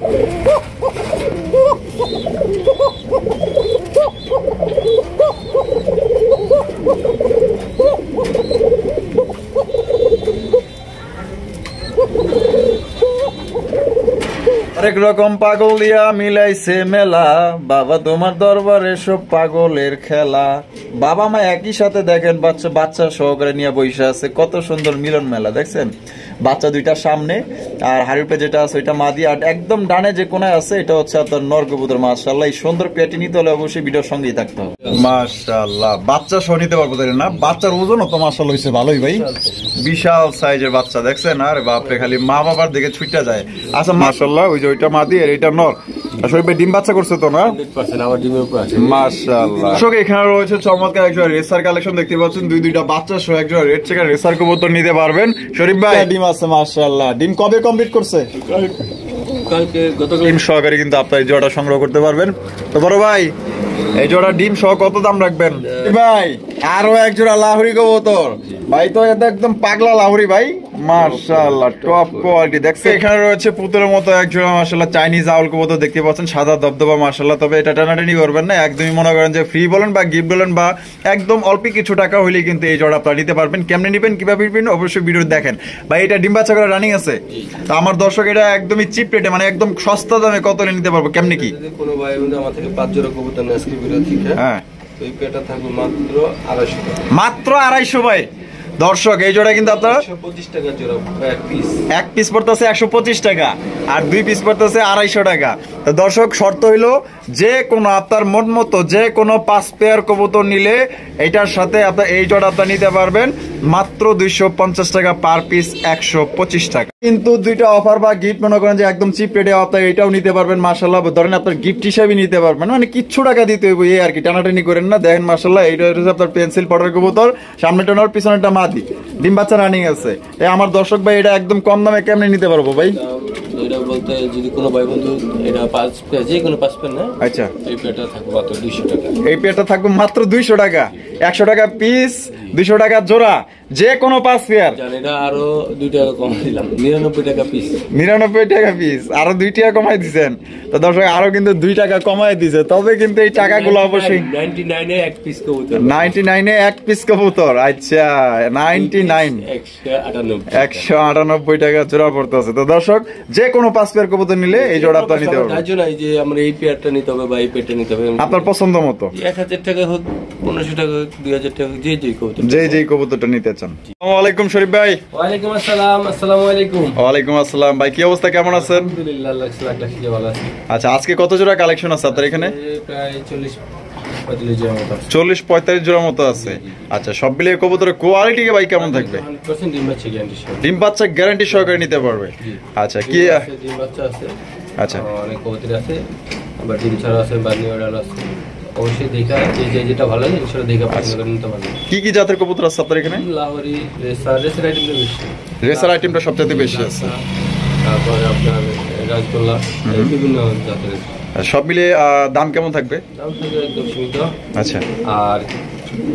আরেক রকম পাগল দিয়া মিলাইছে মেলা, বাবা তোমার দরবারে সব পাগলের খেলা। বাবা মা একই সাথে দেখেন বাচ্চা সহকারে নিয়ে বসে আছে, কত সুন্দর মিলন মেলা দেখছেন। বাচ্চা দুইটার সামনে, আর হাড়িপে যেটা আছে ওইটা মাদি, আর একদম ডানে যে কোনায় আছে এটা হচ্ছে আপনার নর কবুতর। মাশাআল্লাহ, এই সুন্দর পেটি নিতে হলে অবশ্যই ভিডিওর সঙ্গেই থাকতে হবে। মাশাআল্লাহ, বাচ্চা সহ নিতে পারবো তাই না? বাচ্চার ওজনও তো মাশাআল্লাহ হয়েছে ভালোই ভাই, বিশাল সাইজের বাচ্চা দেখছেন। আরে বাপরে, খালি মা বাবার দিকে ছুটটা যায়। আচ্ছা মাশাআল্লাহ, ওই যে ওইটা মাদি আর এটা নর। আসলে ভাই ডিম বাচ্চা করছে তো না? 100% আমার ডিমের উপর আছে। মাশাআল্লাহ। দর্শক এখানে রয়েছে চমৎকার একজন রেসার কালেকশন দেখতে পাচ্ছেন, দুইটা বাচ্চা সহ একজন রেড চেকার রেসার কবুতর নিতে পারবেন। শরীফ ভাই ডিম আছে মাশাআল্লাহ। ডিম কবে কমপ্লিট করছে? কালকে, গতকাল। ডিম সহকারে কিন্তু আপনারা এই জোড়াটা সংগ্রহ করতে পারবেন। তো বড় ভাই, এই জোড়া ডিম সহ কত দাম রাখবেন? ভাই আরো এক জোড়া লাহোরি কবুতর ভাই, তো এটা একদম পাগলা লাহোরি ভাই, মাশাআল্লাহ টপ কোয়ালিটি দেখছেন। এখানে রয়েছে পুতুলের মতো এক জোড়া মাশাআল্লাহ চাইনিজ আউল কবুতর দেখতে পাচ্ছেন, সাদা দবদবা মাশাআল্লাহ। তবে এটা টানাটানি করবেন না, একদমই মনে করেন যে ফ্রি বলেন বা গিফট বলেন বা একদম অল্প কিছু টাকা হইলে কিন্তু এই জোড়া আপনারা নিতে পারবেন। কেমনে নেবেন, কিভাবে নেবেন অবশ্যই ভিডিও দেখেন। ভাই এটা ডিম বাচ্চা করে রানিং আছে, তো আমার দর্শক এটা একদমই চিপ রেটে, মানে একদম সস্তা দামে কত নিতে পারবো, কেমনে কি? কোনো ভাই বন্ধু আমার থেকে 5 জোড়া কবুতর নিয়ে আজকে ভিডিও থেকে, হ্যাঁ এই পেটা থাকবে মাত্র 250 টাকা। মাত্র 250 ভাই। দর্শক এই জোড়া কিন্তু আপনারা 125 টাকা জোড়া, এক পিস পড়তেছে 125 টাকা, আর 2 পিস পড়তেছে 250 টাকা। তো দর্শক শর্ত হইলো যে কোনো আপনার মন মতো যে কোনো 5 পেয়ার কবুতর নিলে এটার সাথে আপনার এই জোড়া আপনার নিতে পারবেন মাত্র 250 টাকা পার পিস, 125 টাকা। কিন্তু দুইটা অফার বা গিফট মনে করেন যে একদম চিপ রেটে আপনার এটাও নিতে পারবেন মাশাআল্লাহ। ধরেন আপনার গিফট হিসাবে নিতে পারবেন, মানে কিচ্ছু টাকা দিতে হইব এই আর কি, টানাটানি করেন না। দেখেন মাশাআল্লাহ, এইটা হচ্ছে আপনার পেন্সিল পাউডার কবুতর, সামনেটা নর পিছনেটা মাদি, ডিম বাচ্চা রানিং আছে। আমার দর্শক ভাই এটা একদম কম দামে কেমনে নিতে পারবো ভাই? এটা বলতে যদি কোনো ভাই বন্ধু এটা 5 পেয়ার, যে কোনো 5 পেয়ার না, আচ্ছা এই পেয়ারটা থাকবে মাত্র 200 টাকা। এই পেয়ারটা থাকবে মাত্র 200 টাকা, 100 টাকা পিস, 200 টাকা জোড়া, যে কোনো 5 পেয়ার। জানি না, আরো 2 টাকা কমাই দিলাম, 99 টাকা পিস। 99 টাকা পিস, আরো 2 টাকা কমাই দিবেন। তো দর্শক আরো কিন্তু 2 টাকা কমাই দিছে, তবে কিন্তু এই টাকাগুলো অবশ্যই 99 এ এক পিস কবুতর, 99 এ এক পিস কবুতর। আচ্ছা 99 198 টাকা জোড়া পড়তেছে। তো দর্শক যে কোনো 5 পেয়ার কবুতর নিলে এই জোড়া আপনারা নিতে পারবেন। তার জন্য এই যে আমরা এই পেয়ারটা নিতে হবে বা এই পেয়ারটা নিতে হবে আপনার পছন্দ মতো, 1000 টাকা হোক, 1500 টাকা হোক, 2000 টাকা, যে কবুতর, যে কবুতরটা নিতে চান। আসসালামু আলাইকুম শরীফ ভাই। ওয়ালাইকুম আসসালাম। আসসালামু আলাইকুম। ওয়ালাইকুম আসসালাম ভাই, কি অবস্থা, কেমন আছেন? আলহামদুলিল্লাহ, আল্লাহ রাখছে ভালো আছি। আচ্ছা আজকে কত জোড়া কালেকশন আছে আপনার এখানে? প্রায় 40-45 জোড়া মতো আছে। 40-45 জোড়া মতো আছে। আচ্ছা সব মিলিয়ে কবুতরের কোয়ালিটি ভাই কেমন থাকবে? 100% ডিম বাচ্চা গ্যারান্টি সহ। ডিম বাচ্চা গ্যারান্টি সহকারে নিতে পারবে। আচ্ছা কি ডিম বাচ্চা আছে, আচ্ছা অনেক কবুতর আছে, আবার ডিম ছাড়া আছে, বার্নি অর্ডার আছে। অবশ্যই দেখা যেটা ভালো লাগে সেটা দেখা পছন্দ করে নিতে পারবেন। কি জাতের কবুতর আছে আপনার এখানে? লাহোরি, রেসার আইটেমটা বেশি, রেসার আইটেমটা সবচেয়ে বেশি আছে। তারপরে আপনার রাজগোল্লা, বিভিন্ন জাতের। সব মিলে দাম কেমন থাকবে? দাম থাকবে একদম সীমিত। আচ্ছা আর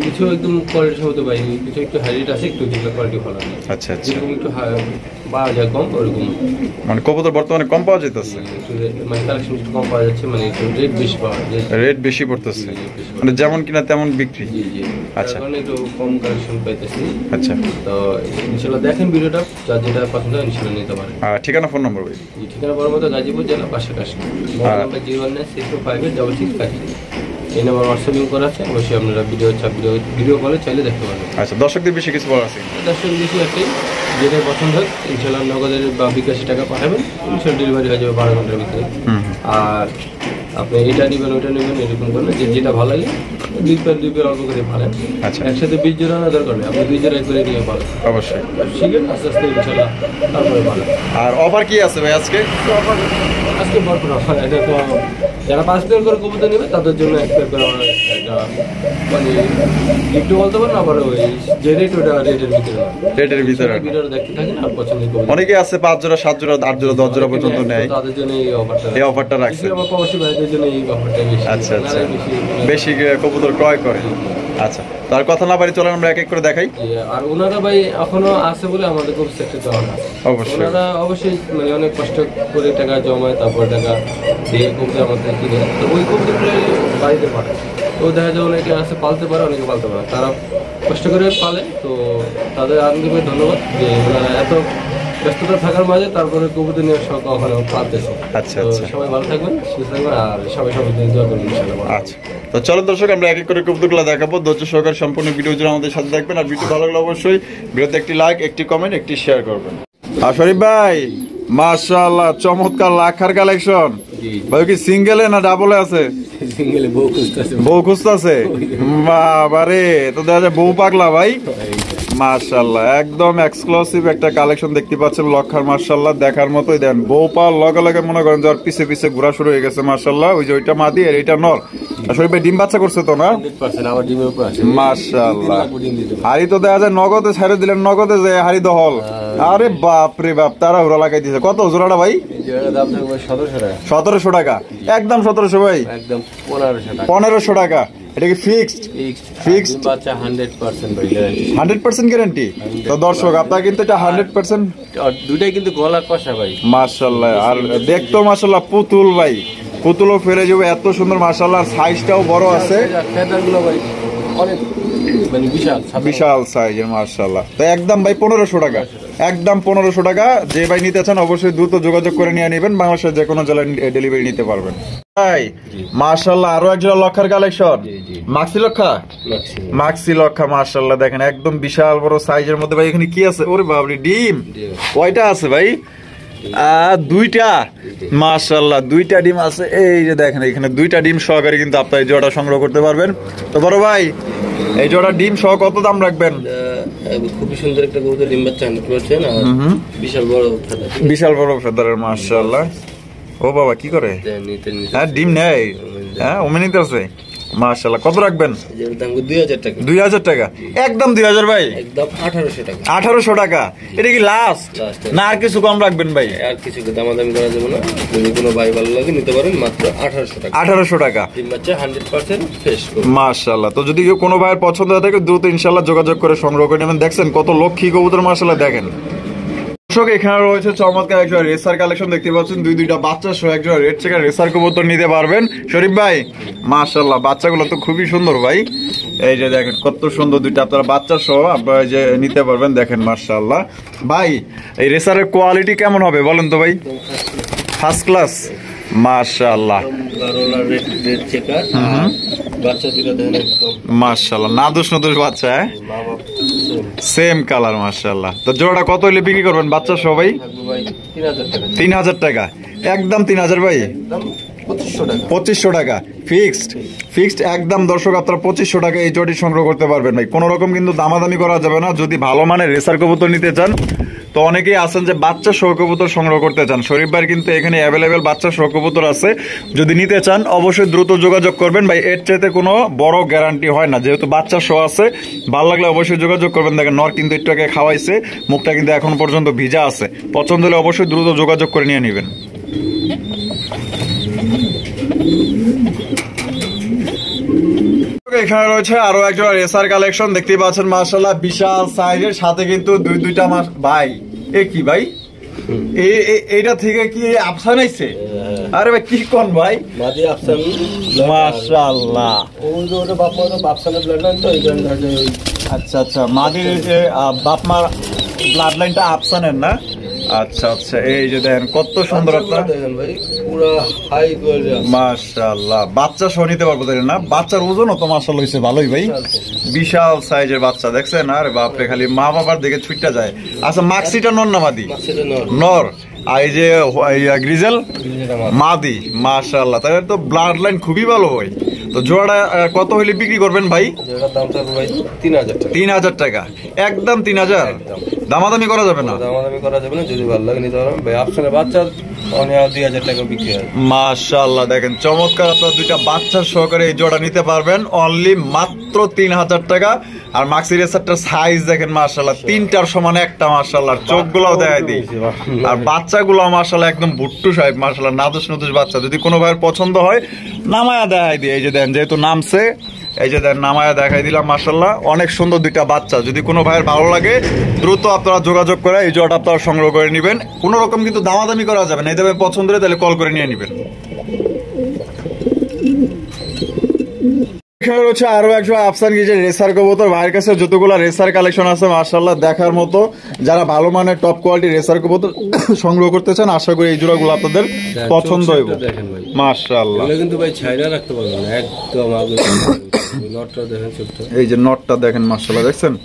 কিছু একদম কোয়ালিটি সহ পাই, কিছু একটু হাই রেট আছে, একটু যেগুলো কোয়ালিটি ভালো আছে। আচ্ছা আচ্ছা, যেরকম একটু পাওয়া যায় কম, ওরকম মানে কবুতর বর্তমানে কম পাওয়া যাইতেছে, মানে কালেকশন একটু কম পাওয়া যাচ্ছে, মানে একটু রেট বেশি পাওয়া যায়, রেট বেশি পড়তেছে, মানে যেমন কিনা তেমন বিক্রি। জি জি, আচ্ছা কারণে একটু কম কালেকশন পাইতেছি। আচ্ছা, তো ইনশাআল্লাহ দেখেন ভিডিওটা, যার যেটা পছন্দ হয় ইনশাআল্লাহ নিতে পারেন। ঠিকানা ফোন নম্বর ভাই? ঠিকানা বরাবর গাজীপুর জেলা, পাশাপাশি মোবাইল নাম্বার 019658653। এই নাম্বার হোয়াটসঅ্যাপ করা আছে, অবশ্যই আপনারা ভিডিও কলে চাইলে দেখতে পারবেন। আচ্ছা দর্শকদের বেশি কিছু বলার আছে? দর্শকদের বেশি একটাই, যেটা পছন্দ হয় ইনশাআল্লাহ নগদের বা বিকাশে টাকা পাঠাবেন, ইনশাআল্লাহ ডেলিভারি হয়ে যাবে 12 ঘন্টার ভিতরে। আর আপনি এটা নেবেন ওইটা নেবেন এরকম করলে যেটা ভালো লাগে 2 পেয়ার অল্প করে পারেন। আচ্ছা একসাথে 20 জোড়া না দরকার নেই, আপনি 2 জোড়া করে নিয়ে পারেন অবশ্যই, শিখেন আস্তে আস্তে ইনশাআল্লাহ, তারপরে পারেন। আর অফার কি আছে ভাই আজকে? আজকে ভরপুর অফার, এটা তো যারা 5 পেয়ার করে কবুতর নেবে তাদের জন্য 1 পেয়ার করে আমরা একটা মানে একটু বলতে পারেন, আবার ওই যে রেট ওটা রেটের ভিতরে ভিডিওটা দেখতে থাকেন আর পছন্দের কবুতর। অনেকে আছে 5 জোড়া 7 জোড়া 8 জোড়া 10 জোড়া পর্যন্ত নেয়, তাদের জন্য এই অফারটা রাখছে। আমার প্রবাসী ভাইদের জন্য এই অফারটা বেশি। আচ্ছা আচ্ছা, বেশি কবুতর ক্রয় করে। আচ্ছা, তার কথা না বাড়ি চলেন আমরা এক এক করে দেখাই। আর ওনারা ভাই এখনো আছে বলে আমাদের খুব সেক্টর দেওয়া না। অবশ্যই ওনারা অবশ্যই মানে অনেক কষ্ট করে টাকা জমায়, তারপর টাকা দিয়ে কবুতর আমাদের কিনে, তো ওই কবুতরগুলো বাড়িতে পাঠায়। তো দেখা যায় অনেকে আছে পালতে পারে, অনেকে পালতে পারে, তারা কষ্ট করে পালে। তো তাদের আন্তরিকভাবে ধন্যবাদ যে ওনারা এত ব্যস্ততা থাকার মাঝে তারপরে কবুতর নিয়ে শখ ওখানে পালতেছে। আচ্ছা আচ্ছা, সবাই ভালো থাকবেন, সুস্থ থাকবেন, আর সবাই দোয়া করবেন ইনশাআল্লাহ। আচ্ছা, তো চলো দর্শক আমরা এক এক করে কবুতরগুলো দেখাবো। ধৈর্য সহকারে সম্পূর্ণ ভিডিও জুড়ে আমাদের সাথে দেখবেন। আর ভিডিও ভালো লাগলে অবশ্যই ভিডিওতে একটি লাইক, একটি কমেন্ট, একটি শেয়ার করবেন। আর শরীফ ভাই মাশাআল্লাহ চমৎকার লাখার কালেকশন। ভাই কি সিঙ্গেলে না ডাবলে আছে? সিঙ্গেলে বউ খুঁজতেছে। বাবারে, তো দেখা যায় বউ পাগলা ভাই। মাশাআল্লাহ একদম এক্সক্লুসিভ একটা কালেকশন দেখতে পাচ্ছেন লক্ষার। মাশাআল্লাহ দেখার মতোই। দেন বউ পাওয়ার লগে লগে মনে করেন যে পিছে পিছে ঘোরা শুরু হয়ে গেছে। মাশাআল্লাহ, ওই যে ওইটা মাদি আর এইটা নর। আসলে ভাই ডিম বাচ্চা করছে তো না? 100% আমার ডিমের উপর আছে। মাশাআল্লাহ, হাড়ি তো দেখা যায় নগদে ছেড়ে দিলেন, নগদে যে হাড়ি দহল। আরে বাপ রে বাপ, তারা ওরা লাগাই দিয়েছে। কত জোড়াটা ভাই? জোড়াটার দাম থাকবে 1700 টাকা। 1700 টাকা, একদম 1700 ভাই, একদম 1500 টাকা। 1500 টাকা। এটা কি ফিক্সড? ফিক্সড বাচ্চা 100% ভাই গ্যারান্টি। 100% গ্যারান্টি। তো দর্শক আপনারা কিন্তু এটা 100%। দুটাই কিন্তু গলা কষা ভাই। মাশাআল্লাহ, আর দেখতো মাশাআল্লাহ পুতুল ভাই, পুতুলও ফেলে যাবে এত সুন্দর। মাশাআল্লাহ সাইজটাও বড় আছে, ফেদারগুলো ভাই অনেক মানে বিশাল সাইজের। মাশাআল্লাহ, তো একদম ভাই 1500 টাকা, একদম 1500 টাকা। যে ভাই নিতে চান অবশ্যই দ্রুত যোগাযোগ করে নিয়ে নেবেন, বাংলাদেশের যে কোনো জেলায় ডেলিভারি নিতে পারবেন। ভাই মাশাআল্লাহ আরো একজোড়া লক্ষার কালেকশন। মাক্সি লক্ষা, মাক্সি লক্ষা। মাশাআল্লাহ দেখেন একদম বিশাল বড় সাইজের মধ্যে। ভাই এখানে কি আছে? ওরে বাবরে, ডিম কয়টা আছে ভাই? দুইটা। মাশাআল্লাহ দুইটা ডিম আছে। এই যে দেখেন এখানে দুইটা ডিম সহকারে কিন্তু আপনারা এই জোড়াটা সংগ্রহ করতে পারবেন। তো বড় ভাই এই জোড়া ডিম সহ কত দাম রাখবেন? খুবই সুন্দর একটা কবুতর, ডিম বাচ্চা করছেন আর বিশাল বড় ফেদার, বিশাল বড় ফেদারের। মাশাআল্লাহ। ও বাবা কি করে? হ্যাঁ ডিম নেয়, হ্যাঁ ওমে নিতে আছে। মাশাআল্লাহ, কত রাখবেন? 2000 টাকা। 2000 টাকা, একদম 2000 ভাই, একদম 1800 টাকা। 1800 টাকা। এটা কি লাস্ট না আর কিছু কম রাখবেন ভাই? আর কিছু দামাদামি করা যাবে না, যদি কোনো ভাই ভালো লাগে নিতে পারেন, মাত্র 1800 টাকা। 1800 টাকা, ডিম বাচ্চা 100% ফ্রেশ। মাশাআল্লাহ। তো যদি কেউ কোনো ভাইয়ের পছন্দ হয় থাকে দ্রুত ইনশাআল্লাহ যোগাযোগ করে সংগ্রহ করে নেবেন। দেখছেন কত লক্ষ্মী কবুতর। মাশাআল্লাহ দেখেন দর্শক, এখানে রয়েছে চমৎকার একটা রেসার কালেকশন দেখতে পাচ্ছেন। দুইটা বাচ্চা সহ একটা রেড চেকার রেসার কবুতর নিতে পারবেন শরীফ ভাই। মাশাআল্লাহ বাচ্চাগুলো তো খুবই সুন্দর ভাই। এই যে দেখেন কত সুন্দর দুইটা আপনারা বাচ্চা সহ আপনারা যে নিতে পারবেন। দেখেন মাশাআল্লাহ ভাই, এই রেসারের কোয়ালিটি কেমন হবে বলেন তো ভাই? First class. মাশাআল্লাহ মাশাআল্লাহ, নাদুস নাদুস বাচ্চা, সেম কালার। মাশাআল্লাহ, তো জোড়াটা কত হইলে বিক্রি করবেন বাচ্চা সবাই? 3000 টাকা, একদম 3000 ভাই, 2500 টাকা ফিক্সড। ফিক্সড একদম দর্শক, আপনারা 2500 টাকা এই জোড়াটি সংগ্রহ করতে পারবেন ভাই। কোনো রকম কিন্তু দামাদামি করা যাবে না। যদি ভালো মানের রেসার কবুতর নিতে চান, তো অনেকেই আছেন যে বাচ্চা সহ কবুতর সংগ্রহ করতে চান, শরীফ ভাইয়ের কিন্তু এখানে অ্যাভেলেবেল বাচ্চা সহ কবুতর আছে। যদি নিতে চান অবশ্যই দ্রুত যোগাযোগ করবেন ভাই। এর চাইতে কোনো বড় গ্যারান্টি হয় না, যেহেতু বাচ্চা সহ আছে। ভালো লাগলে অবশ্যই যোগাযোগ করবেন। দেখেন নর কিন্তু একটু আগে খাওয়াইছে, মুখটা কিন্তু এখন পর্যন্ত ভিজা আছে। পছন্দ হলে অবশ্যই দ্রুত যোগাযোগ করে নিয়ে নেবেন। এখানে রয়েছে আরো একটা রেসার কালেকশন দেখতেই পাচ্ছেন। মাশাআল্লাহ বিশাল সাইজের, সাথে কিন্তু দুইটা মাস। ভাই এ কি ভাই, এইটা থেকে কি আফসান আইছে? আরে ভাই কি কোন ভাই, মাশাআল্লাহ। আচ্ছা আচ্ছা, মাদির বাপ মা ব্লাড লাইনটা আফসানের না? আচ্ছা আচ্ছা, এই যে দেখেন কত সুন্দর আপনার। মাশাআল্লাহ, বাচ্চা সহ নিতে পারবো তাই না? বাচ্চার ওজনও তো মাশাআল্লাহ হইছে ভালোই ভাই, বিশাল সাইজের বাচ্চা দেখছেন। আরে বাপরে, খালি মা বাবার দিকে ছুটটা যায়। আচ্ছা মাক্সিটা নর না মাদি? নর। আর এই যে গ্রিজেল মাদি। মাশাআল্লাহ, তাহলে তো ব্লাড লাইন খুবই ভালো হয়। তো জোড়াটা কত হইলে বিক্রি করবেন ভাই? 3000 টাকা, একদম 3000। দামাদামি করা যাবে না? দামাদামি করা যাবে না, যদি ভালো লাগে নিতে পারবেন ভাই। আপনার বাচ্চা অনেক 2000 টাকা বিক্রি হয়। মাশাআল্লাহ দেখেন চমৎকার, আপনারা দুইটা বাচ্চা সহকারে এই জোড়া নিতে পারবেন অনলি মাত্র 3000 টাকা। আর মাক্সি রেসারটার সাইজ দেখেন মাশাআল্লাহ, তিনটার সমান একটা মাশাআল্লাহ, চোখগুলোও দেখাই দিই। আর বাচ্চাগুলো মাশাআল্লাহ একদম ভুট্টু সাহেব মাশাআল্লাহ, নাদুস নাদুস বাচ্চা। যদি কোনো ভাইয়ের পছন্দ হয় নামায়া দেখাই দিই, এই যে দেন যেহেতু নামছে, এই যে দেন নামায়া দেখাই দিলাম মাশাআল্লাহ, অনেক সুন্দর দুইটা বাচ্চা। যদি কোনো ভাইয়ের ভালো লাগে দ্রুত আপনারা যোগাযোগ করে এই জোড়াটা আপনারা সংগ্রহ করে নেবেন। কোনো রকম কিন্তু দামাদামি করা যাবে না, এই দামে পছন্দ হলে তাহলে কল করে নিয়ে নেবেন। এখানে রয়েছে আরো একজন আফসান গিজের রেসার কবুতর। ভাইয়ের কাছে যতগুলো রেসার কালেকশন আছে মাশাআল্লাহ দেখার মতো। যারা ভালো মানের টপ কোয়ালিটি রেসার কবুতর সংগ্রহ করতে চান আশা করি এই জোড়াগুলো আপনাদের পছন্দ হবে মাশাআল্লাহ। এগুলো কিন্তু ভাই ছাইরা রাখতে পারবেন না, একদম আগে নটটা দেখেন, চোখটা এই যে নটটা দেখেন মাশাআল্লাহ, দেখছেন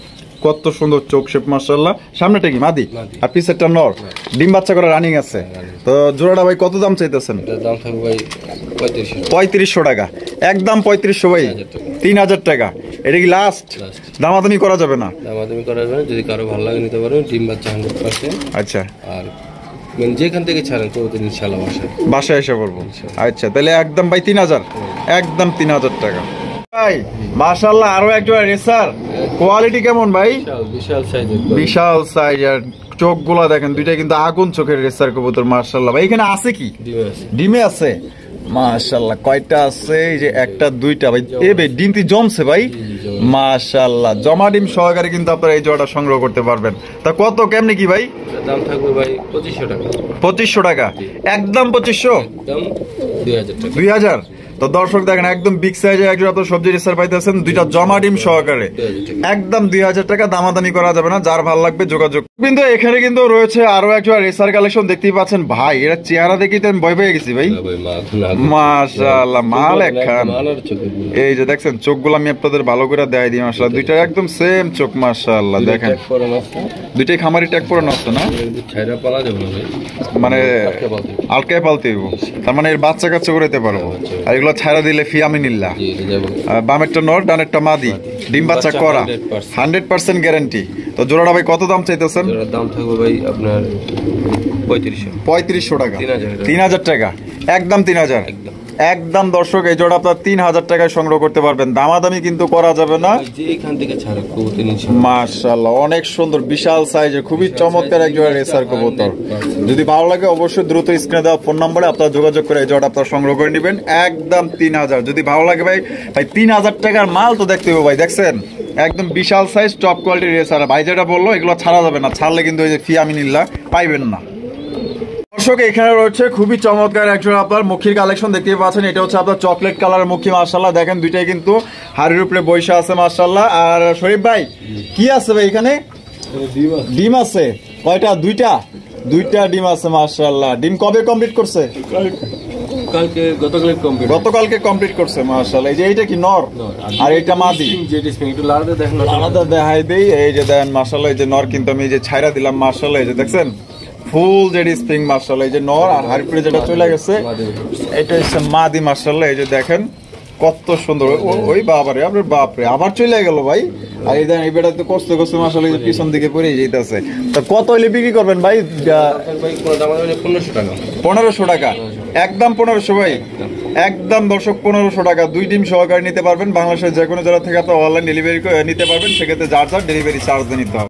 কত সুন্দর চোখ শেপ মাশাআল্লাহ। সামনেটা কি মাদি আর পিছেরটা নর, ডিম বাচ্চা করে রানিং আছে। তো জোড়াটা ভাই কত দাম চাইতেছেন? দাম থাকবে ভাই 3500 টাকা, একদম 3500 ভাই, 3000 টাকা। এটা কি লাস্ট? দামাদামি করা যাবে না? দামাদামি করা যাবে না, যদি কারো ভালো লাগে নিতে পারবেন। ডিম বাচ্চা 100%। আচ্ছা, আর যেখান থেকে ছাড়েন কবুতর ইনশাআল্লাহ বাসায় এসে পড়বো। আচ্ছা তাহলে একদম ভাই 3000, একদম 3000 টাকা ভাই মাশাআল্লাহ। আরো একটা রেসার, কোয়ালিটি কেমন ভাই? বিশাল সাইজের, বিশাল সাইজের, চোখগুলা দেখেন দুইটা কিন্তু আগুন চোখের রেসার কবুতর মাশাআল্লাহ। ভাই এখানে আছে কি? ডিমে আছে মাশাআল্লাহ। কয়টা আছে? এই যে একটা দুইটা ভাই। এ ভাই ডিম কি জমছে ভাই মাশাআল্লাহ, জমা ডিম সহকারে কিন্তু আপনারা এই জোড়াটা সংগ্রহ করতে পারবেন। তা কত কেমনে কি ভাই? দাম থাকবে ভাই 2500 টাকা। 2500 টাকা, একদম 2500, একদম 2000 টাকা। 2000। তো দর্শক দেখেন একদম বিগ সাইজের একজন আপনার সবজি রেসার পাইতেছেন দুইটা জমা ডিম সহকারে, একদম 2000 টাকা। দামাদামি করা যাবে না, যার ভালো লাগবে যোগাযোগ। কিন্তু এখানে কিন্তু রয়েছে আরো একটা রেসার কালেকশন দেখতেই পাচ্ছেন ভাই। এরা চেহারা দেখি তো আমি ভয় পেয়ে গেছি ভাই মাশাআল্লাহ, মাল একখান। এই যে দেখছেন চোখগুলো আমি আপনাদের ভালো করে দেখাই দিই মাশাআল্লাহ, দুইটা একদম সেম চোখ মাশাআল্লাহ। দেখেন দুইটাই খামারি ট্যাগ পরে নষ্ট না, মানে আলকায় পালতে হইব, তার মানে এর বাচ্চা কাচ্চা করে দিতে পারবো। আর এগুলো ছাড়া দিলে ফি আমি নিল্লা। বামেরটা নর ডানেরটা মাদি, ডিম বাচ্চা করা, 100% গ্যারান্টি। তো জোড়াটা ভাই কত দাম চাইতেছেন? দাম থাকবে ভাই আপনার 3500 টাকা, 3000 টাকা, একদম 3000, একদম। দর্শক এই জোড়া আপনার 3000 টাকায় সংগ্রহ করতে পারবেন, দামাদামি কিন্তু করা যাবে না। মাশাআল্লাহ অনেক সুন্দর বিশাল সাইজের খুবই চমৎকার এক জোড়া রেসার কবুতর। যদি ভালো লাগে অবশ্যই দ্রুত স্ক্রিনে দেওয়া ফোন নম্বরে আপনারা যোগাযোগ করে এই জোড়া আপনারা সংগ্রহ করে নেবেন, একদম 3000। যদি ভালো লাগে ভাই 3000 টাকার মাল তো দেখতে হবে ভাই। দেখছেন একদম বিশাল সাইজ টপ কোয়ালিটির রেসার। ভাই যেটা বললো এগুলো ছাড়া যাবে না, ছাড়লে কিন্তু ওই যে ফি আমি নিল্লা পাইবেন না। দর্শক এখানে রয়েছে খুবই চমৎকার একজন আপনার মুখির কালেকশন দেখতে পাচ্ছেন। এটা হচ্ছে আপনার চকলেট কালার মুখী মাশাআল্লাহ। দেখেন দুইটাই কিন্তু হাড়ির উপরে বৈশা আছে মাশাআল্লাহ। আর শরীফ ভাই কি আছে ভাই এখানে? ডিম আছে কয়টা? দুইটা ডিম আছে মাশাআল্লাহ। ডিম কবে কমপ্লিট করছে? গতকালকে কমপ্লিট করছে মাশাআল্লাহ। এই যে এইটা কি নর আর এটা মাদি? আলাদা দেখাই দেই। এই যে দেখেন মাশাআল্লাহ, এই যে নর কিন্তু আমি এই যে ছাইরা দিলাম মাশাআল্লাহ। এই যে দেখছেন ফুল জেডি স্প্রিং মাশাআল্লাহ। এই যে নর আর হাড়িপুরে যেটা চলে গেছে এটা হচ্ছে মাদি মাশাআল্লাহ। এই যে দেখেন কত সুন্দর। ওই বাবারে আপনার বাপরে আবার চলে গেল ভাই। আর এই দেখেন এই বেটা তো কষ্ট করছে মাশাআল্লাহ, পিছন দিকে পড়ে যাইতেছে। তো কত হইলে বিক্রি করবেন ভাই? 1500 টাকা, একদম 1500 ভাই, একদম। দর্শক 1500 টাকা, 2 ডিম সহকারে নিতে পারবেন। বাংলাদেশের যে কোনো জায়গা থেকে আপনি অনলাইন ডেলিভারি নিতে পারবেন, সেক্ষেত্রে যার ডেলিভারি চার্জ দিয়ে নিতে হবে।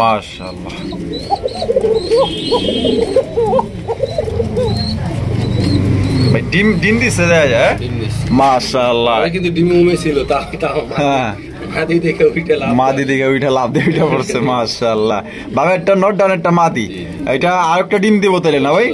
মাশাআল্লাহ ভাই ডিম দিছে যায় মাশাআল্লাহ। কিন্তু ডিম উমে ছিল তা হ্যাঁ, মাদি দেখে ওইটা লাভ দিয়ে ওইটা পড়ছে মাশাআল্লাহ। বামেরটা নট ডানেরটা মাদি। এটা আরেকটা ডিম দিব তাহলে না ভাই?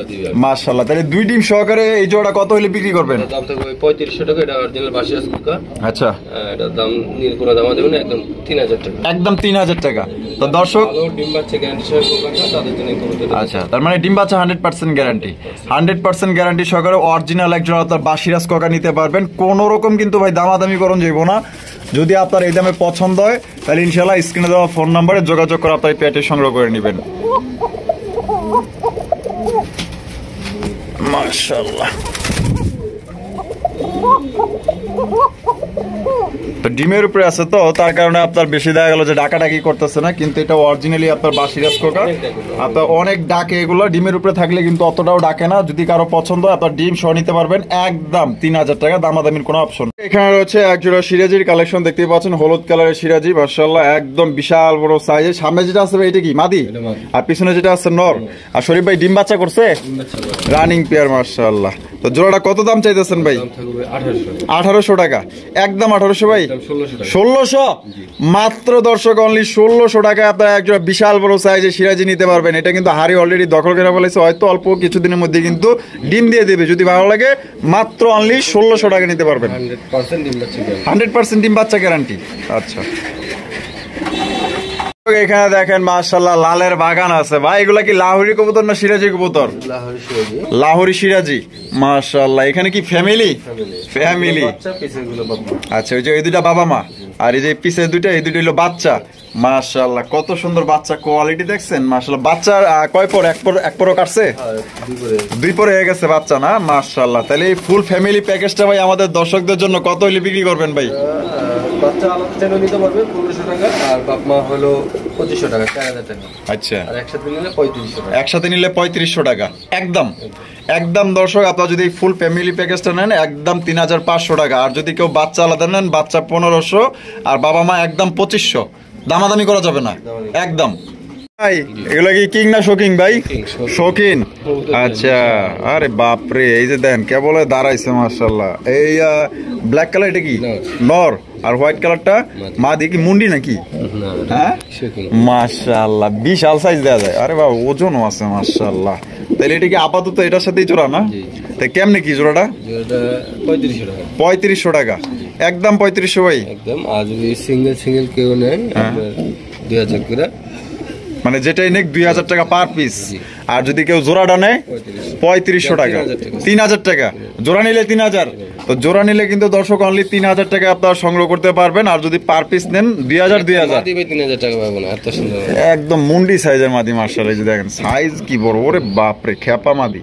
মাশাআল্লাহ। তাহলে 2 ডিম সহকারে এই জোড়া কত হলে বিক্রি করবেন? দাম থাকবে 3500 টাকা। এটা অরিজিনাল বাসিয়াস কুকা। আচ্ছা, এটা দাম নিয়ে কোনো দাম দেবেন না, একদম 3000 টাকা, একদম 3000 টাকা। তো দর্শক ডিম বাচ্চা গ্যারান্টি সহ কুকাটা তাদের জন্য করতে। আচ্ছা, তার মানে ডিম বাচ্চা 100% গ্যারান্টি, 100% গ্যারান্টি সহকারে অরিজিনাল এক জোড়া তার বাসিরাজ কোকা নিতে পারবেন। কোন রকম কিন্তু ভাই দামাদামি করুন যাইবো না, যদি আপনার এই দামে পছন্দ হয় তাহলে ইনশাআল্লাহ স্ক্রিনে দেওয়া ফোন নম্বরে যোগাযোগ করে আপনার পেটে সংগ্রহ করে নেবেন। মাশাআল্লাহ। তো ডিমের উপরে আছে তো তার কারণে আপনার বেশি দেখা গেল যে ডাকাডাকি করতেছে না, কিন্তু এটা অরিজিনালি আপনার বাসিরাজ কোকার। আপনার অনেক ডাকে এগুলো, ডিমের উপরে থাকলে কিন্তু অতটাও ডাকে না। যদি কারো পছন্দ হয় আপনার ডিম সহ নিতে পারবেন একদম 3000 টাকা, দামাদামির কোনো অপশন। এখানে রয়েছে একজোড়া সিরাজির কালেকশন দেখতেই পাচ্ছেন, হলুদ কালারের সিরাজি মাশাআল্লাহ, একদম বিশাল বড় সাইজের। সামনে যেটা আছে এটা কি মাদি, আর পিছনে যেটা আছে নর। আর শরীফ ভাই ডিম বাচ্চা করছে, রানিং পেয়ার মাশাআল্লাহ। তো জোড়াটা কত দাম চাইতেছেন ভাই? 1800 টাকা, একদম 1800 ভাই, 1600 মাত্র। দর্শক অনলি 1600 টাকায় আপনারা একজোড়া বিশাল বড় সাইজের সিরাজি নিতে পারবেন। এটা কিন্তু হাড়ি অলরেডি দখল করে ফেলেছে, হয়তো অল্প কিছুদিনের মধ্যে কিন্তু ডিম দিয়ে দেবে। যদি ভালো লাগে মাত্র অনলি 1600 টাকা নিতে পারবেন, 100% ডিম বাচ্চা গ্যারান্টি। আচ্ছা, এখানে দেখেন মাশাআল্লাহ লালের বাগান আছে ভাই। এগুলা কি লাহোরি কবুতর না সিরাজি কবুতর? লাহোরি সিরাজি মাশাআল্লাহ। এখানে কি ফ্যামিলি? ফ্যামিলি। আচ্ছা, ওই যে এই দুইটা বাবা মা, আর এই যে পিছে দুইটা, এই দুইটা হলো বাচ্চা মাশাআল্লাহ। কত সুন্দর বাচ্চা কোয়ালিটি দেখছেন মাশাআল্লাহ। বাচ্চার কয় পর? এক পর কাটছে, 2 পর হয়ে গেছে বাচ্চা না মাশাআল্লাহ। তাহলে এই ফুল ফ্যামিলি প্যাকেজটা ভাই আমাদের দর্শকদের জন্য কত হলে বিক্রি করবেন ভাই? বাচ্চা আলাদা চাইলে নিতে পারবে 1500 টাকা, আর বাপ মা হলো 2500 টাকা, 4000 টাকা। আচ্ছা, আর একসাথে নিলে 3500 টাকা। একসাথে নিলে 3500 টাকা একদম। একদম দর্শক আপনারা যদি ফুল ফ্যামিলি প্যাকেজটা নেন একদম 3500 টাকা। আর যদি কেউ বাচ্চা আলাদা নেন বাচ্চা 1500, আর বাবা মা একদম 2500। দামাদামি করা যাবে না একদম। ভাই এগুলো কি কিং না শোকিং ভাই? শোকিং। আচ্ছা, আরে বাপরে, এই যে দেন কেবল দাঁড়াইছে মাশাআল্লাহ। এই ব্ল্যাক কালার এটা কি নর, আর হোয়াইট কালারটা মাদি কি মুন্ডি নাকি? হ্যাঁ মাশাআল্লাহ, বিশাল সাইজ দেওয়া যায়। আরে বাবা, ওজনও আছে মাশাআল্লাহ। তাহলে এটা কি আপাতত এটার সাথেই জোড়া না? তাই কেমনে কি জোড়াটা? 3500 টাকা। 3500 টাকা একদম 3500 ভাই একদম। আর যদি সিঙ্গেল কেউ নেয় 2000 করে, মানে যেটাই নেক 2000 টাকা পার পিস। আর যদি কেউ জোড়াটা নেয় 3500 টাকা, 3000 টাকা জোড়া নিলে 3000। তো জোড়া নিলে কিন্তু দর্শক অনলি 3000 টাকা আপনারা সংগ্রহ করতে পারবেন। আর যদি পার পিস নেন 2000 3000 টাকা পাবো না। এত সুন্দর একদম মুন্ডি সাইজের মাদি মাশাআল্লাহ। এই যে দেখেন সাইজ কি বড়, ওরে বাপরে খেপা মাদি।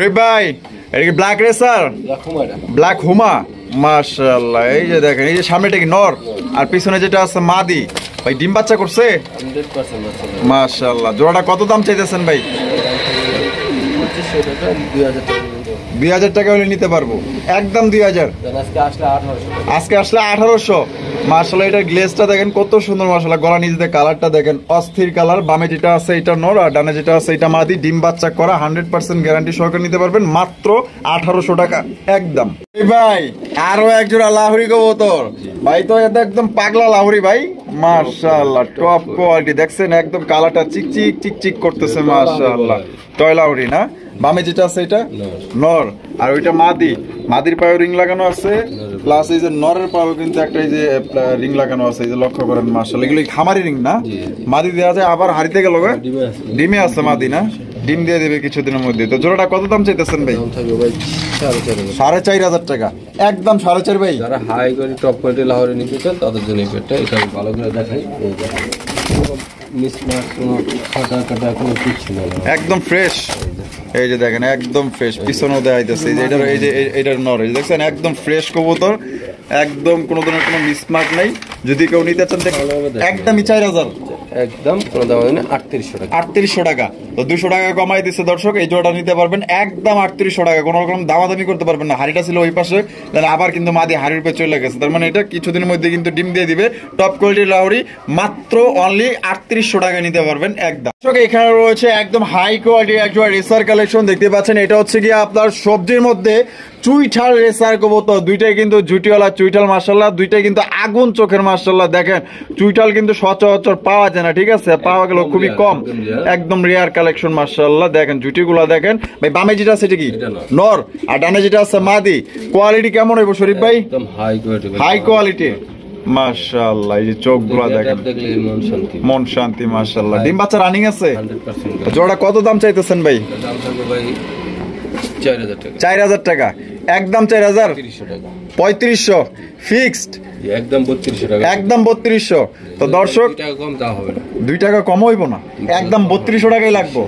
রে ভাই এটা কি ব্ল্যাক রেসার? ব্ল্যাক হুমা মাশাআল্লাহ। এই যে দেখেন, এই যে সামনেটা কি নর, আর পিছনে যেটা আছে মাদি। ভাই ডিম বাচ্চা করছে 100% মাশাআল্লাহ। জোড়াটা কত দাম চাইতেছেন ভাই? 2000 টাকা হলে নিতে পারবো একদম 2000। আজকে আসলে 1800 মাশাআল্লাহ। এটার গ্লেজটা দেখেন কত সুন্দর মাশাআল্লাহ। গলা নিচে কালারটা দেখেন অস্থির কালার। বামে যেটা আছে এটা নর, আর ডানে যেটা আছে এটা মাদি। ডিম বাচ্চা করা 100% গ্যারান্টি সহকারে নিতে পারবেন মাত্র 1800 টাকা একদম। ভাই আরো এক জোড়া লাহোরি কবুতর ভাই, তো এটা একদম পাগলা লাহোরি ভাই মাশাআল্লাহ। টপ কোয়ালিটি দেখছেন, একদম কালারটা চিকচিক চিকচিক করতেছে মাশাআল্লাহ। টয় লাহোরি না? বামে যেটা আছে এটা নর, আর ওইটা মাদি। মাদির পায়ে রিং লাগানো আছে, প্লাস এই যে নরের পায়ে কিন্তু একটা এই যে রিং লাগানো আছে। এই যে লক্ষ্য করেন মাশাআল্লাহ, এগুলো খামারি রিং না? মাদি দেওয়া যায় আবার হারিতে গেল, ডিমে আছে মাদি না? ডিম দিয়ে দেবে কিছুদিনের মধ্যে। তো জোড়াটা কত দাম চাইতেছেন ভাই? 4500 টাকা একদম 4.5 ভাই। যারা high quality top quality Lahori নিতে চান তাদের জন্য এই পেটটা, এটা ভালো করে দেখাই। একদম ফ্রেশ, এই যে দেখেন একদম ফ্রেশ। পিছনেও দেখাইতেছে এই যে এটার, এই যে এটার নর দেখছেন একদম ফ্রেশ কবুতর, একদম কোনো ধরনের কোনো মিসমার্ক নাই। যদি কেউ নিতে চান একদমই 4000 একদম, কোনো দাম নেই 3800 টাকা। 3800 টাকা। তো 200 টাকা কমাই দিচ্ছে দর্শক, এই জোড়াটা নিতে পারবেন একদম 3800 টাকা। কোনো রকম দামাদামি করতে পারবেন না। হাড়িটা ছিল ওই পাশে, তাহলে আবার কিন্তু মাদি হাড়ির উপরে চলে গেছে। তার মানে এটা কিছুদিনের মধ্যে কিন্তু ডিম দিয়ে দিবে। টপ কোয়ালিটির লাহোরি মাত্র অনলি 3800 টাকা নিতে পারবেন একদম। এখানে রয়েছে একদম হাই কোয়ালিটি একজোড়া রেসার কালেকশন দেখতে পাচ্ছেন। এটা হচ্ছে কি আপনার সবজির মধ্যে চুইঠাল রেসার কবুতর। দুইটাই কিন্তু জুটিওয়ালা চুইঠাল মাশাআল্লাহ, দুইটাই কিন্তু আগুন চোখের মাশাআল্লাহ। দেখেন চুইঠাল কিন্তু সচরাচর পাওয়া যায় না, ঠিক আছে? পাওয়া গেল খুবই কম, একদম রেয়ার কালেকশন মাশাআল্লাহ। দেখেন জুটিগুলো দেখেন ভাই। বামে যেটা আছে এটা কি নর, আর ডানে যেটা আছে মাদি। কোয়ালিটি কেমন হইব শরীফ ভাই? একদম হাই কোয়ালিটি, হাই কোয়ালিটি মাশাআল্লাহ। এই যে চোখগুলো দেখেন, মন শান্তি মাশাআল্লাহ। ডিম বাচ্চা রানিং আছে 100%। জোড়া কত দাম চাইতেছেন ভাই? দাম থাকবে ভাই 4000 টাকা। 4000 টাকা একদম। 4000 3500 টাকা ফিক্সড একদম 3200 টাকা, একদম 3200। তো দর্শক 2 টাকা কম তা হবে না, 2 টাকা কম হইব না, একদম 3200 টাকাই লাগবে।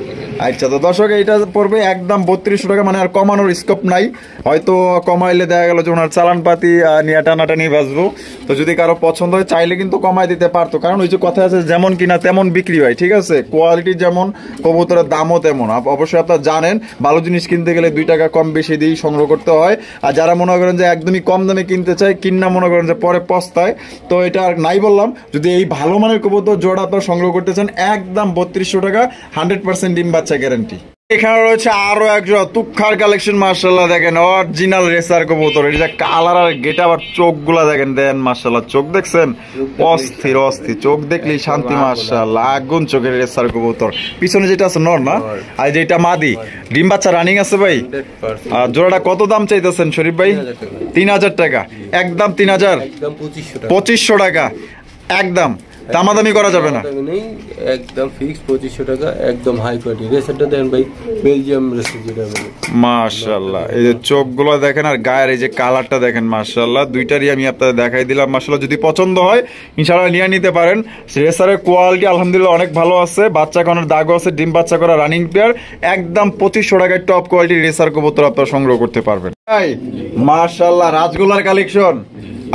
আচ্ছা, তো দর্শক এইটা পড়বে একদম 3200 টাকা, মানে আর কমানোর স্কোপ নাই। হয়তো কমাইলে দেখা গেল যে ওনার চালান পাতি নিয়ে টানাটানি বাঁচবো। তো যদি কারো পছন্দ হয় চাইলে কিন্তু কমাই দিতে পারতো, কারণ ওই যে কথা আছে যেমন কিনা তেমন বিক্রি হয়, ঠিক আছে? কোয়ালিটি যেমন কবুতরের দামও তেমন। অবশ্যই আপনারা জানেন ভালো জিনিস কিনতে গেলে 2 টাকা কম বেশি দিয়ে সংগ্রহ করতে হয়। আর যারা মনে করেন যে একদমই কম দামে কিনতে চায়, কিনা মনে করেন যে পরে পস্তায়, তো এটা আর নাই বললাম। যদি এই ভালো মানের কবুতর জোড়া আপনারা সংগ্রহ করতে চান, একদম 3200 টাকা, 100% ডিম বাচ্চা গ্যারান্টি। এখানে রয়েছে আরো একজন তুক্ষার কালেকশন, মাশাআল্লাহ দেখেন অরিজিনাল রেসার কবুতর। এই যে কালার আর গেট আবার চোখগুলা দেখেন, দেন মাশাআল্লাহ চোখ দেখছেন, অস্থির অস্থির চোখ দেখলেই শান্তি, মাশাআল্লাহ আগুন চোখের রেসার কবুতর। পিছনে যেটা আছে নর না, আর যেটা মাদি, ডিম বাচ্চা রানিং আছে ভাই। আর জোড়াটা কত দাম চাইতেছেন শরীফ ভাই? 3000 টাকা, একদম 3000, একদম 2500 টাকা, একদম দামাদামি করা যাবে না, একদম ফিক্স 2500 টাকা, একদম হাই কোয়ালিটি। রেসারটা দেন ভাই, বেলজিয়াম রেসার যেটা বলে, মাশাআল্লাহ। এই যে চোখগুলো দেখেন আর গায়ের এই যে কালারটা দেখেন, মাশাআল্লাহ দুইটারই আমি আপনাদের দেখাই দিলাম। মাশাআল্লাহ যদি পছন্দ হয় ইনশাআল্লাহ নিয়ে নিতে পারেন। রেসারের কোয়ালিটি আলহামদুলিল্লাহ অনেক ভালো আছে, বাচ্চা করার দাগও আছে, ডিম বাচ্চা করা রানিং পেয়ার, একদম 2500 টাকায় টপ কোয়ালিটির রেসার কবুতর আপনারা সংগ্রহ করতে পারবেন। মাশাআল্লাহ রাজগোলার কালেকশন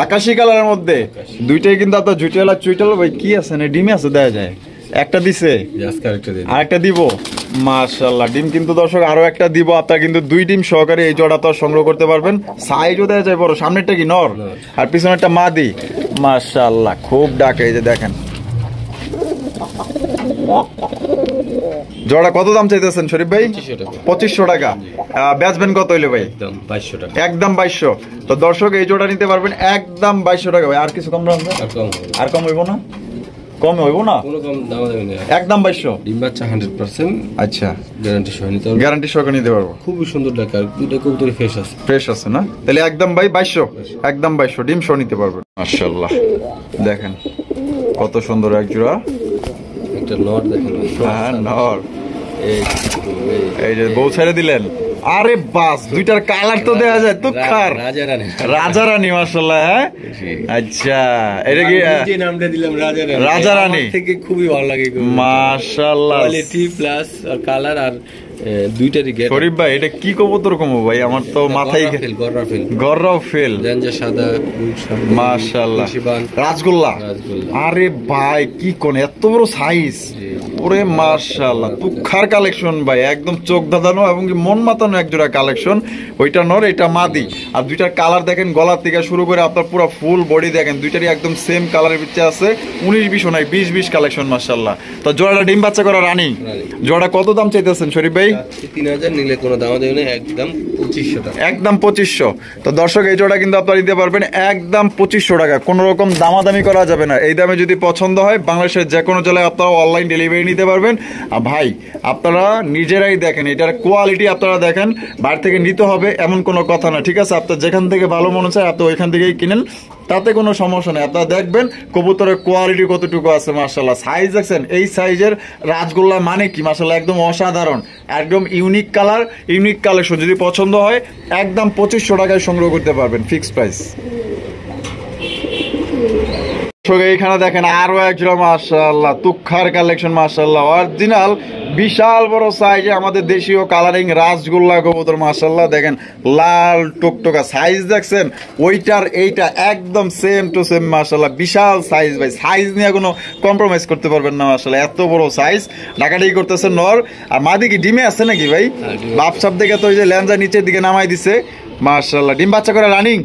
আকাশী কালারের মধ্যে, দুইটাই কিন্তু আপনার জুটেলা চুইটাল ভাই কি আছে না, ডিমে আছে দেখা যায়, একটা দিছে আর একটা দিব। মাশাআল্লাহ ডিম কিন্তু দর্শক আরো একটা দিব, আপনারা কিন্তু 2 ডিম সহকারে এই জোড়া তো সংগ্রহ করতে পারবেন। সাইজও দেখা যায় বড়, সামনেরটা কি নর আর পিছনেরটা মাদি। মাশাআল্লাহ খুব ডাকে, এই যে দেখেন। জোড়া কত দাম চাইতেছেন শরীফ ভাই? 2500 টাকা। বেচবেন কত হইলে ভাই? একদম 2200 টাকা, একদম 2200। তো দর্শক এই জোড়া নিতে পারবেন একদম 2200 টাকা ভাই। আর কিছু কম রাখবেন? আর কম হইব না, কম হইব না, কোনো কম দাম দেবেন না, একদম 2200। ডিম বাচ্চা 100%, আচ্ছা গ্যারান্টি সহ নিতে পারবেন, গ্যারান্টি সহকারে নিতে পারবো। খুবই সুন্দর টাকা, দুটো কবুতর ফ্রেশ আছে, ফ্রেশ আছে না, তাহলে একদম ভাই 2200, একদম 2200 ডিম সহ নিতে পারবেন। মাশাআল্লাহ দেখেন কত সুন্দর এক জোড়া, একটা নট দেখেন, হ্যাঁ নর। এই যে বউ ছেড়ে দিলেন, আরে বাস দুইটার কালার তো দেখা যায় তুক্ষার, রাজা রানী মাশাআল্লাহ। হ্যাঁ আচ্ছা, এটা কি যে নামটা দিলাম রাজা রানী থেকে খুবই ভালো লাগে মাশাআল্লাহ, কোয়ালিটি প্লাস আর কালার আর দুইটারই গেট। শরীফ ভাই এটা কি কবুতর কমো ভাই, আমার তো মাথায় গররাও ফেল, জানজা সাদা মাশাআল্লাহ রাজগোল্লা। আরে ভাই কি কোন এত বড় সাইজ, ওরে মাশাআল্লাহ তুক্ষার কালেকশন ভাই, একদম চোখ দাদানো এবং মন মাতানো একজোড়া কালেকশন। ওইটা নর এটা মাদি, আর দুইটার কালার দেখেন গলার থেকে শুরু করে আপনার পুরো ফুল বডি দেখেন, দুইটারই একদম সেম কালারের ভিতরে আছে। 19-20 নাই 20-20 কালেকশন মাশাআল্লাহ। তো জোড়াটা ডিম বাচ্চা করা রানী, জোড়া কত দাম চাইতেছেন শরীফ ভাই? 3000 নিলে কোনো দাম দেবে না, একদম 2500 টাকা, একদম 2500। তো দর্শক এই জোড়া কিন্তু আপনারা নিতে পারবেন একদম 2500 টাকা, কোনো রকম দামাদামি করা যাবে না। এই দামে যদি পছন্দ হয় বাংলাদেশের যে কোনো জেলায় আপনারা অনলাইন ডেলিভারি নিতে পারবেন। আর ভাই আপনারা নিজেরাই দেখেন এটার কোয়ালিটি, আপনারা দেখেন বাইরে থেকে নিতে হবে এমন কোনো কথা না, ঠিক আছে? আপনার যেখান থেকে ভালো মনে চায় আপনি ওইখান থেকেই কিনেন, তাতে কোনো সমস্যা নেই। আপনারা দেখবেন কবুতরের কোয়ালিটি কতটুকু আছে মাশাআল্লাহ। সাইজ দেখছেন, এই সাইজের রাজগোল্লা মানে কি মাশাআল্লাহ, একদম অসাধারণ, একদম ইউনিক কালার, ইউনিক কালেকশন। যদি পছন্দ হয় একদম 2500 টাকায় সংগ্রহ করতে পারবেন, ফিক্সড প্রাইস। এইখানে দেখেন আরো একজোড়া মাশাআল্লাহ তুক্ষার কালেকশন, মাশাআল্লাহ অরিজিনাল বিশাল বড় সাইজে আমাদের দেশীয় কালারিং রাজগোল্লা কবুতর মাশাআল্লাহ। দেখেন লাল টুকটুকা সাইজ দেখছেন, ওইটার এইটা একদম সেম টু সেম মাশাআল্লাহ, বিশাল সাইজ ভাই, সাইজ নিয়ে কোনো কম্প্রোমাইজ করতে পারবেন না মাশাআল্লাহ, এত বড় সাইজ। ডাকাডাকি করতেছে নর, আর মাদি কি ডিমে আছে নাকি ভাই? বাপসাপ দেখে তো ওই যে ল্যাঞ্জা নিচের দিকে নামাই দিছে মাশাআল্লাহ, ডিম বাচ্চা করে রানিং।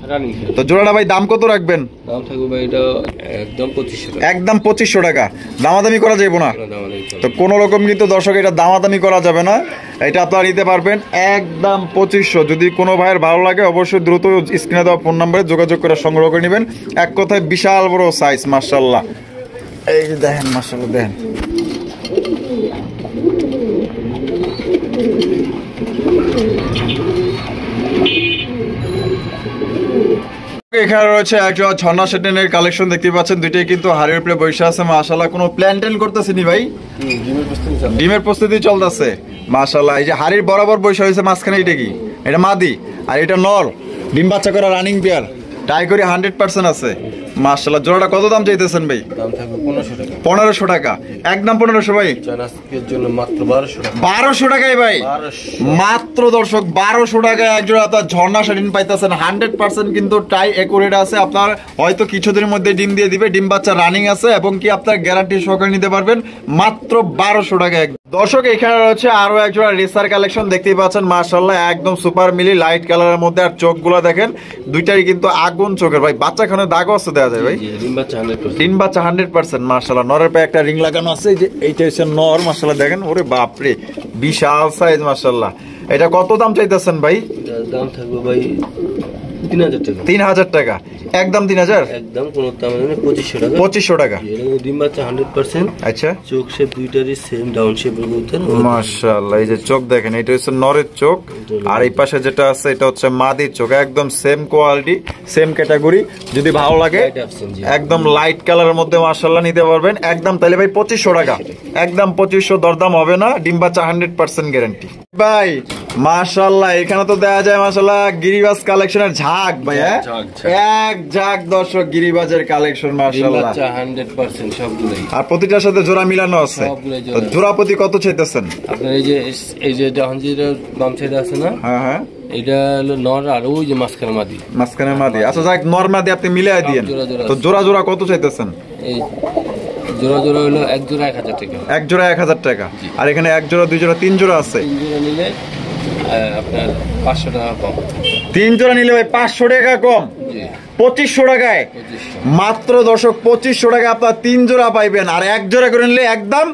তো জোড়াটা ভাই দাম কত রাখবেন? দাম থাকবে ভাই এটা একদম 2500 টাকা, একদম 2500 টাকা, দামাদামি করা যাবে না। তো কোনো রকম কিন্তু দর্শক এটা দামাদামি করা যাবে না, এটা আপনারা নিতে পারবেন একদম 2500। যদি কোনো ভাইয়ের ভালো লাগে অবশ্যই দ্রুত স্ক্রিনে দেওয়া ফোন নম্বরে যোগাযোগ করে সংগ্রহ করে নেবেন। এক কথায় বিশাল বড় সাইজ মাশাআল্লাহ। এই যে দেখেন মাশাআল্লাহ দেখেন, এখানে রয়েছে একটা ঝর্ণা সেটেনের কালেকশন দেখতে পাচ্ছেন, দুইটাই কিন্তু হাড়ির উপরে বসে আছে মাশাআল্লাহ। কোনো প্ল্যান ট্যান করতেছে নি ভাই? ডিমের প্রস্তুতি চলতেছে মাশাআল্লাহ। এই যে হাড়ির বরাবর বসে হয়েছে মাঝখানে, এটা কি? এটা মাদি আর এটা নর, ডিম বাচ্চা করা রানিং পেয়ার, টাই করে 100% আছে। মাশাআল্লাহ। জোড়াটা কত দাম চাইতেছেন ভাই? দাম থাকবে 1500 টাকা। 1500 টাকা, একদম 1500 ভাই। আজকের জন্য মাত্র 1200 টাকা। 1200 টাকায় ভাই, মাত্র দর্শক 1200 টাকায় এক জোড়া আপনার ঝর্ণা শাড়িন পাইতেছেন। 100% কিন্তু টাই একুরেট আছে। আপনার হয়তো কিছুদিনের মধ্যে ডিম দিয়ে দিবে, ডিম বাচ্চা রানিং আছে এবং কি আপনার গ্যারান্টি সহকারে নিতে পারবেন মাত্র 1200 টাকায়। দর্শক এখানে রয়েছে আরো এক জোড়া রেসার কালেকশন, দেখতেই পাচ্ছেন মাশাআল্লাহ একদম সুপার মিলি লাইট কালারের মধ্যে। আর চোখগুলো দেখেন দুইটাই কিন্তু আগুন চোখের ভাই। বাচ্চা খানে দাগও আছে দেওয়া যায় ভাই। ডিম বাচ্চা 100% মাশাআল্লাহ। নরের পায়ে একটা রিং লাগানো আছে, এই যে এইটা হচ্ছে নর মাশাআল্লাহ। দেখেন ওরে বাপরে বিশাল সাইজ মাশাআল্লাহ। এটা কত দাম চাইতেছেন ভাই? দাম থাকবে ভাই 3000 টাকা। 3000 টাকা, একদম 3000, একদম কোনো দাম নেই, 2500 টাকা। 2500 টাকা। এর ডিম বাচ্চা 100%। আচ্ছা, চোখ শেপ দুইটারই সেম ডাউন শেপের মধ্যে মাশাআল্লাহ। এই যে চোখ দেখেন, এটা হচ্ছে নরের চোখ, আর এই পাশে যেটা আছে এটা হচ্ছে মাদির চোখ। একদম সেম কোয়ালিটি, সেম ক্যাটাগরি। যদি ভালো লাগে একদম লাইট কালারের মধ্যে মাশাআল্লাহ নিতে পারবেন একদম। তাহলে ভাই 2500 টাকা, একদম 2500, দরদাম হবে না। ডিম বাচ্চা 100% গ্যারান্টি ভাই। মাশাআল্লাহ এখানে তো দেখা যায় মাশাআল্লাহ গিরিবাজ কালেকশনের ঝাঁক ভাই। এক ঝাঁক দর্শক গিরিবাজের কালেকশন মাশাআল্লাহ 100% সবগুলোই। আর প্রতিটার সাথে জোড়া মিলানো আছে। জোড়া প্রতি কত চাইতেছেন আপনার? এই যে জাহাঙ্গীরের বাম সাইডে আছে না? হ্যাঁ হ্যাঁ, এটা হলো নর, আর ওই যে মাঝখানে মাদি। মাঝখানে মাদি। আচ্ছা যাক, নর মাদি আপনি মিলাই দিয়েন। তো জোড়া জোড়া কত চাইতেছেন? এই জোড়া জোড়া হলো এক জোড়া 1000 টাকা। এক জোড়া 1000 টাকা। আর এখানে এক জোড়া, দুই জোড়া, তিন জোড়া আছে। তিন জোড়া নিলে আপনার 500 টাকা কম। তিন জোড়া নিলে ভাই 500 টাকা কম, 2500 টাকায় মাত্র। দর্শক 2500 টাকা আপনার তিন জোড়া পাইবেন। আর এক জোড়া করে নিলে একদম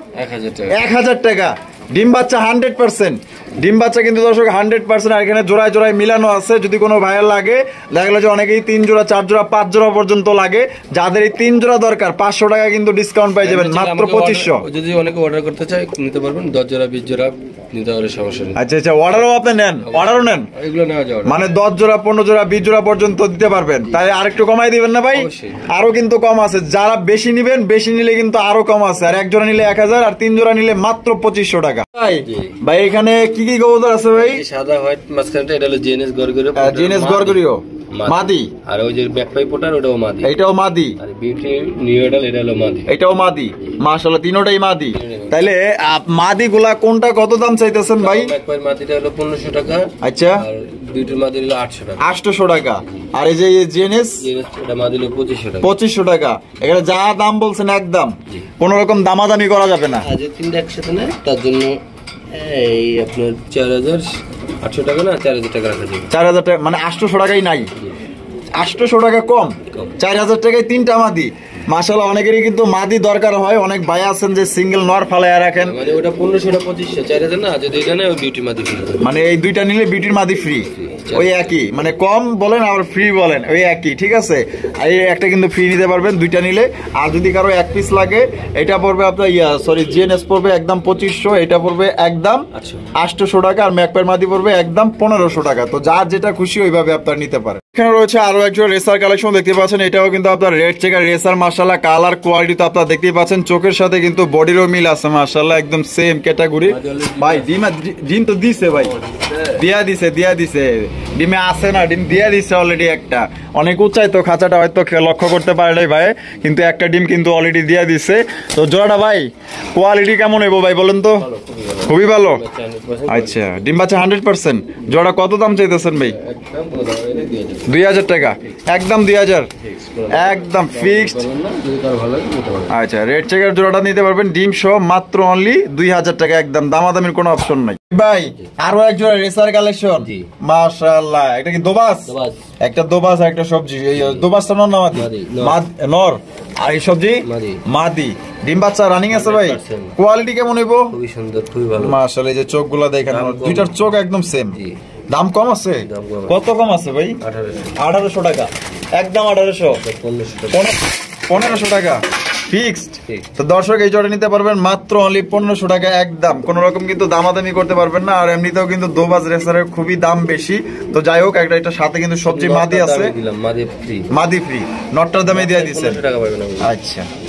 1000 টাকা। ডিম বাচ্চা 100%, ডিম বাচ্চা কিন্তু দর্শক 100%। আর এখানে জোড়ায় জোড়ায় মিলানো আছে। যদি কোনো ভাইয়ের লাগে, দেখা গেলো যে অনেকেই 3 জোড়া 4 জোড়া 5 জোড়া পর্যন্ত লাগে, যাদের এই 3 জোড়া দরকার 500 টাকা কিন্তু ডিসকাউন্ট পাই যাবেন মাত্র 2500। যদি অনেকে অর্ডার করতে চায় নিতে পারবেন, 10 জোড়া 20 জোড়া নিতে পারে, সমস্যা নেই। আচ্ছা আচ্ছা, অর্ডারও আপনি নেন? অর্ডারও নেন? এগুলো নেওয়া যায়, মানে 10 জোড়া 15 জোড়া 20 জোড়া পর্যন্ত দিতে পারবেন। তাই আরেকটু কমাই দিবেন না ভাই? আরো কিন্তু কম আছে। যারা বেশি নিবেন, বেশি নিলে কিন্তু আরো কম আছে। আর এক জোড়া নিলে 1000, আর 3 জোড়া নিলে মাত্র 2500 টাকা। ভাই ভাই এখানে কি কি কবুতর আছে ভাই? সাদা হোয়াইট মাঝখানটা, এটা হলো জিএনএস গরগরিও। জিএনএস গরগরিও মাদি। আর ওই যে ব্যাক পাই পোটার, ওটাও মাদি। এটাও মাদি। আর বিউটি নিউডাল, এটা হলো মাদি। এটাও মাদি। মাশাআল্লাহ তিনটাই মাদি। তাইলে মাদি গুলা কোনটা কত দাম চাইতেছেন ভাই? ব্যাক পাই মাদিটা হলো 1500 টাকা। আচ্ছা, আর বিউটির মাদি হলো 800 টাকা। 800 টাকা। আর এই যে জিএনএস, এটা মাদি হলো 2500 টাকা। 2500 টাকা। এখানে যা দাম বলছেন একদম, কোনো রকম দামাদামি করা যাবে না। আজ তিনটা একসাথে না, তার জন্য এই আপনার 4800 টাকা না 4000 টাকা রাখা যাবে। 4000 টাকা মানে 800 টাকাই নাই, 800 টাকা কম। 4000 টাকায় তিনটা মাদি। মাশাআল্লাহ অনেকেরই কিন্তু মাদি দরকার হয়। অনেক ভাই আছেন যে সিঙ্গেল নর ফালায়া রাখেন। মানে ওটা 1500 2500 4000 না, যদি এটা না ওই বিউটি মাদি ফ্রি। মানে এই দুইটা নিলে বিউটির মাদি ফ্রি, ওই একই। মানে কম বলেন আবার ফ্রি বলেন, ওই একই, ঠিক আছে। আর এই একটা কিন্তু ফ্রি নিতে পারবেন দুইটা নিলে। আর যদি কারো এক পিস লাগে, এটা পড়বে আপনার জিএনএস পড়বে একদম 2500, এটা পড়বে একদম 800 টাকা। আর ম্যাকপার মাদি পড়বে একদম 1500 টাকা। তো যার যেটা খুশি ওইভাবে আপনার নিতে পারেন। এখানে রয়েছে আরো একজন রেসার কালেকশন, দেখতে পাচ্ছেন। এটাও কিন্তু আপনার রেড চেকার রেসার। মাশাআল্লাহ কালার কোয়ালিটি তো আপনারা দেখতেই পাচ্ছেন। চোখের সাথে কিন্তু বডিরও মিল আছে মাশাআল্লাহ, একদম সেম ক্যাটাগরি। ভাই ডিম তো দিছে ভাই, দিয়া দিছে ডিমে আছে না, ডিম দিয়া দিছে অলরেডি একটা। অনেক উচ্চাই তো খাঁচাটা হয়তো লক্ষ্য করতে পারে নাই ভাই, কিন্তু একটা ডিম কিন্তু অলরেডি দিয়া দিছে। তো জোড়াটা ভাই কোয়ালিটি কেমন হইব ভাই বলেন তো? খুবই ভালো। আচ্ছা, ডিম বাচ্চা 100%। জোড়া কত দাম চাইতেছেন ভাই? 2000 টাকা, একদম 2000, একদম ফিক্সড। আচ্ছা, রেড চেকার জোড়াটা নিতে পারবেন ডিম সহ মাত্র অনলি 2000 টাকা, একদম দামাদামির কোনো অপশন নাই ভাই। আরো এক জোড়া রেসার কালেকশন মাশাআল্লাহ। এটা কি দোবাস? একটা দোবাস আর একটা সবজি। এই দোবাসটা নর না মাদি? নর। আর এই সবজি মাদি। ডিম বাচ্চা রানিং আছে ভাই। কোয়ালিটি কেমন হইব? খুবই সুন্দর, খুবই ভালো মাশাআল্লাহ। এই যে চোখগুলা দেখেন, দুইটার চোখ একদম সেম। দাম কম আছে? কত কম আছে ভাই? 1800 টাকা, একদম 1800। 1500 টাকা ফিক্সড। তো দর্শক এই জোড়া নিতে পারবেন মাত্র অনলি 1500 টাকা, একদম। কোন রকম কিন্তু দামাদামি করতে পারবেন না। আর এমনিতেও কিন্তু দোবাজ রেসারের খুবই দাম বেশি। তো যাই হোক, একটা সাথে কিন্তু সবজি মাদি আছে, মাদি ফ্রি। নটটার দামে দিয়ে দিচ্ছেন। আচ্ছা।